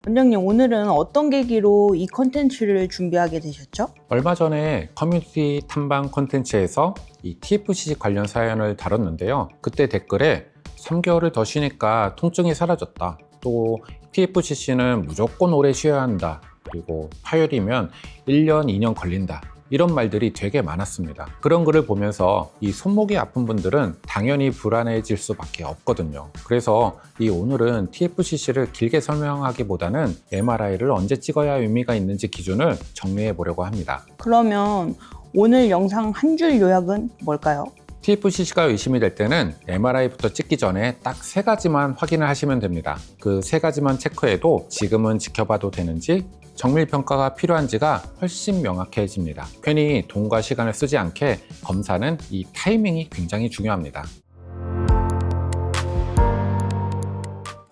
원장님, 오늘은 어떤 계기로 이 컨텐츠를 준비하게 되셨죠? 얼마 전에 커뮤니티 탐방 콘텐츠에서 이 TFCC 관련 사연을 다뤘는데요. 그때 댓글에 3개월을 더 쉬니까 통증이 사라졌다. 또 TFCC는 무조건 오래 쉬어야 한다. 그리고 파열이면 1년, 2년 걸린다. 이런 말들이 되게 많았습니다. 그런 글을 보면서 이 손목이 아픈 분들은 당연히 불안해질 수밖에 없거든요. 그래서 오늘은 TFCC를 길게 설명하기보다는 MRI를 언제 찍어야 의미가 있는지 기준을 정리해 보려고 합니다. 그러면 오늘 영상 한 줄 요약은 뭘까요? TFCC가 의심이 될 때는 MRI부터 찍기 전에 딱 3가지만 확인을 하시면 됩니다. 그 3가지만 체크해도 지금은 지켜봐도 되는지 정밀평가가 필요한지가 훨씬 명확해집니다. 괜히 돈과 시간을 쓰지 않게 검사는 이 타이밍이 굉장히 중요합니다.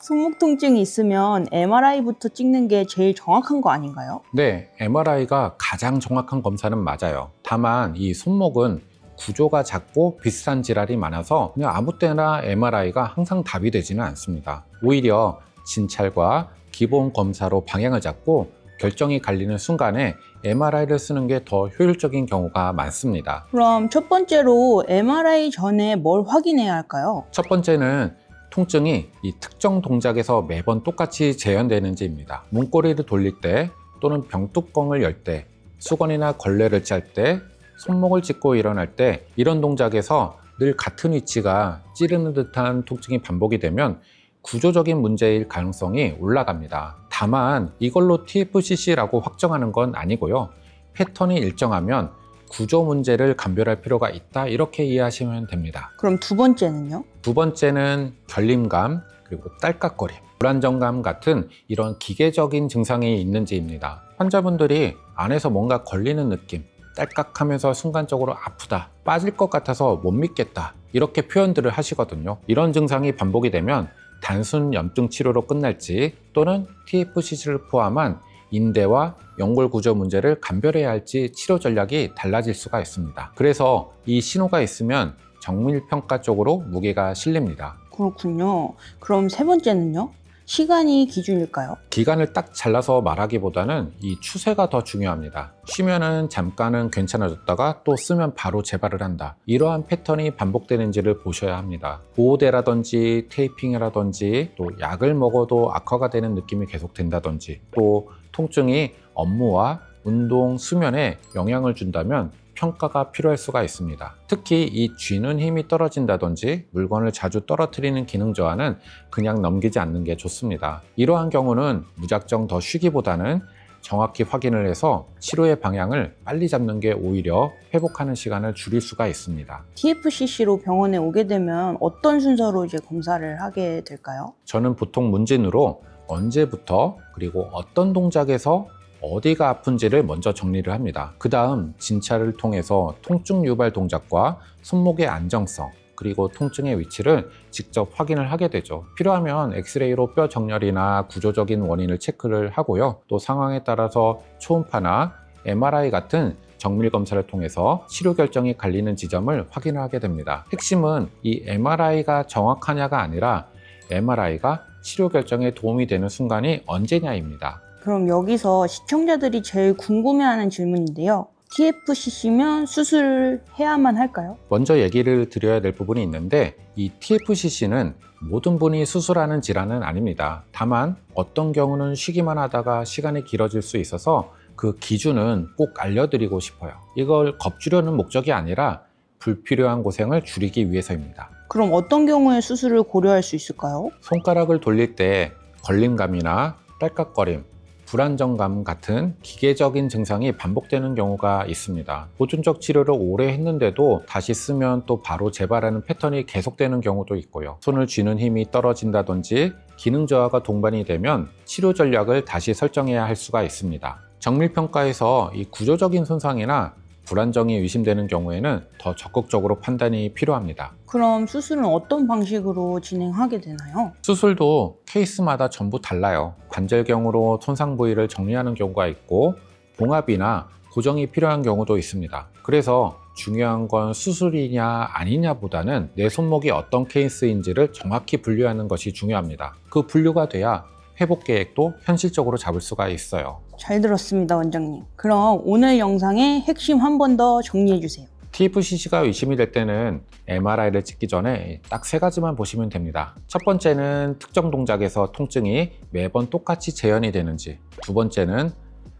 손목 통증이 있으면 MRI부터 찍는 게 제일 정확한 거 아닌가요? 네, MRI가 가장 정확한 검사는 맞아요. 다만 이 손목은 구조가 작고 비슷한 질환이 많아서 그냥 아무 때나 MRI가 항상 답이 되지는 않습니다. 오히려 진찰과 기본 검사로 방향을 잡고 결정이 갈리는 순간에 MRI를 쓰는 게 더 효율적인 경우가 많습니다. 그럼 첫 번째로 MRI 전에 뭘 확인해야 할까요? 첫 번째는 통증이 이 특정 동작에서 매번 똑같이 재현되는지입니다. 문고리를 돌릴 때 또는 병뚜껑을 열 때, 수건이나 걸레를 짤 때, 손목을 짚고 일어날 때 이런 동작에서 늘 같은 위치가 찌르는 듯한 통증이 반복이 되면 구조적인 문제일 가능성이 올라갑니다. 다만 이걸로 TFCC라고 확정하는 건 아니고요. 패턴이 일정하면 구조 문제를 감별할 필요가 있다 이렇게 이해하시면 됩니다. 그럼 두 번째는요? 두 번째는 결림감 그리고 딸깍거림, 불안정감 같은 이런 기계적인 증상이 있는지입니다. 환자분들이 안에서 뭔가 걸리는 느낌, 딸깍하면서 순간적으로 아프다, 빠질 것 같아서 못 믿겠다 이렇게 표현들을 하시거든요. 이런 증상이 반복이 되면 단순 염증 치료로 끝날지 또는 TFCC를 포함한 인대와 연골 구조 문제를 감별해야 할지 치료 전략이 달라질 수가 있습니다. 그래서 이 신호가 있으면 정밀평가 쪽으로 무게가 실립니다. 그렇군요. 그럼 세 번째는요? 시간이 기준일까요? 기간을 딱 잘라서 말하기보다는 이 추세가 더 중요합니다. 쉬면은 잠깐은 괜찮아졌다가 또 쓰면 바로 재발을 한다. 이러한 패턴이 반복되는지를 보셔야 합니다. 보호대라든지 테이핑이라든지 또 약을 먹어도 악화가 되는 느낌이 계속 된다든지 또 통증이 업무와 운동, 수면에 영향을 준다면 평가가 필요할 수가 있습니다. 특히 이 쥐는 힘이 떨어진다든지 물건을 자주 떨어뜨리는 기능 저하는 그냥 넘기지 않는 게 좋습니다. 이러한 경우는 무작정 더 쉬기보다는 정확히 확인을 해서 치료의 방향을 빨리 잡는 게 오히려 회복하는 시간을 줄일 수가 있습니다. TFCC로 병원에 오게 되면 어떤 순서로 이제 검사를 하게 될까요? 저는 보통 문진으로 언제부터 그리고 어떤 동작에서 어디가 아픈지를 먼저 정리를 합니다. 그 다음 진찰을 통해서 통증 유발 동작과 손목의 안정성 그리고 통증의 위치를 직접 확인을 하게 되죠. 필요하면 엑스레이로 뼈 정렬이나 구조적인 원인을 체크를 하고요. 또 상황에 따라서 초음파나 MRI 같은 정밀 검사를 통해서 치료 결정이 갈리는 지점을 확인을 하게 됩니다. 핵심은 이 MRI가 정확하냐가 아니라 MRI가 치료 결정에 도움이 되는 순간이 언제냐입니다. 그럼 여기서 시청자들이 제일 궁금해하는 질문인데요. TFCC면 수술을 해야만 할까요? 먼저 얘기를 드려야 될 부분이 있는데 이 TFCC는 모든 분이 수술하는 질환은 아닙니다. 다만 어떤 경우는 쉬기만 하다가 시간이 길어질 수 있어서 그 기준은 꼭 알려드리고 싶어요. 이걸 겁주려는 목적이 아니라 불필요한 고생을 줄이기 위해서입니다. 그럼 어떤 경우에 수술을 고려할 수 있을까요? 손가락을 돌릴 때 걸림감이나 딸깍거림, 불안정감 같은 기계적인 증상이 반복되는 경우가 있습니다. 보존적 치료를 오래 했는데도 다시 쓰면 또 바로 재발하는 패턴이 계속되는 경우도 있고요. 손을 쥐는 힘이 떨어진다든지 기능 저하가 동반이 되면 치료 전략을 다시 설정해야 할 수가 있습니다. 정밀평가에서 이 구조적인 손상이나 불안정이 의심되는 경우에는 더 적극적으로 판단이 필요합니다. 그럼 수술은 어떤 방식으로 진행하게 되나요? 수술도 케이스마다 전부 달라요. 관절경으로 손상 부위를 정리하는 경우가 있고 봉합이나 고정이 필요한 경우도 있습니다. 그래서 중요한 건 수술이냐 아니냐보다는 내 손목이 어떤 케이스인지를 정확히 분류하는 것이 중요합니다. 그 분류가 돼야 회복 계획도 현실적으로 잡을 수가 있어요. 잘 들었습니다, 원장님. 그럼 오늘 영상의 핵심 한 번 더 정리해 주세요. TFCC가 의심이 될 때는 MRI를 찍기 전에 딱 3가지만 보시면 됩니다. 첫 번째는 특정 동작에서 통증이 매번 똑같이 재현이 되는지, 두 번째는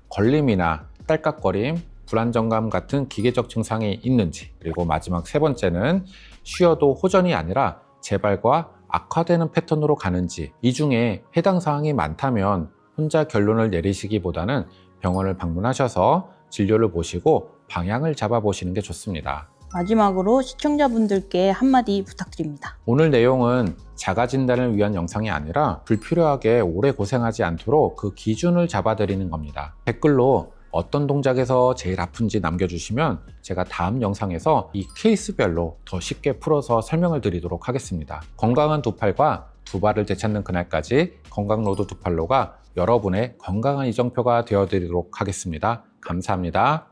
걸림이나 딸깍거림, 불안정감 같은 기계적 증상이 있는지, 그리고 마지막 3번째는 쉬어도 호전이 아니라 재발과 악화되는 패턴으로 가는지, 이 중에 해당 사항이 많다면 혼자 결론을 내리시기보다는 병원을 방문하셔서 진료를 보시고 방향을 잡아보시는 게 좋습니다. 마지막으로 시청자분들께 한마디 부탁드립니다. 오늘 내용은 자가 진단을 위한 영상이 아니라 불필요하게 오래 고생하지 않도록 그 기준을 잡아드리는 겁니다. 댓글로 어떤 동작에서 제일 아픈지 남겨주시면 제가 다음 영상에서 이 케이스별로 더 쉽게 풀어서 설명을 드리도록 하겠습니다. 건강한 두 팔과 두 발을 되찾는 그날까지 건강로드 두 팔로가 여러분의 건강한 이정표가 되어드리도록 하겠습니다. 감사합니다.